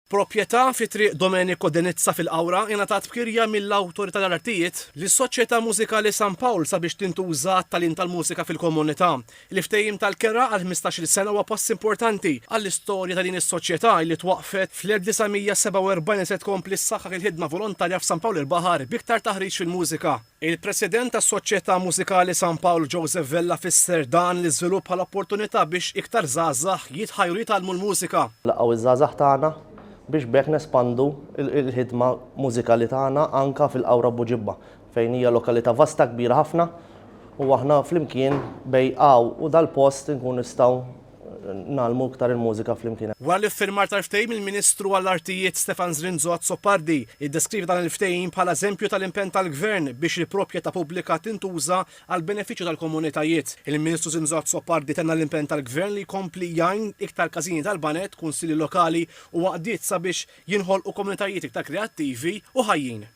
Proprjetà fi triq Domenico Denizza fil-Qawra ingħatat bkirja mill-Awtorità tal-Artijiet lis-Soċjetà Mużikali San Pawl sabiex tintuża t-talint tal-mużika fil-komunità. Il-ftehim tal-kera għal 15-il sena huwa pass importanti għall-istorja ta' din is-soċjetà li twaqfet fl-1947 se tkompli ssaħħaħ il-ħidma volontarja f'San Pawl il-Baħar biktar taħriġ fil-mużika. Il-President tas-Soċjetà Mużikali San Pawl Joseph Vella fisser dan l-iżvilupp bħala opportunità biex iktar żgħażagħ jitħajru jitgħallmu l-mużika. Laqgħu iż-żgħażagħ tagħna biex bekk nespandu il-ħidma mużikali tagħna anka fil-Qawra Buġibba fejn hija lokalità vasta kbira ħafna u aħna flimkien bej u dal-post nkun nistgħu nagħmlu iktar il-mużika flimkien. Wara l-iffirmar tal-ftehim il-Ministru għall-Artijiet Stefan Zrinzo Azzopardi iddeskrivi dan il-ftehim bħala eżempju tal-impenn tal-Gvern biex il-proprjetà pubblika tintuża għal benefiċċju tal-komunitajiet. Il-Ministru Zrinzo Azzopardi tenna l-impenn tal-Gvern li jkompli jgħin iktar każini tal-banet, kunsilli lokali u għaqdiet sabiex jinħolqu komunitajiet iktar kreattivi u ħajjin.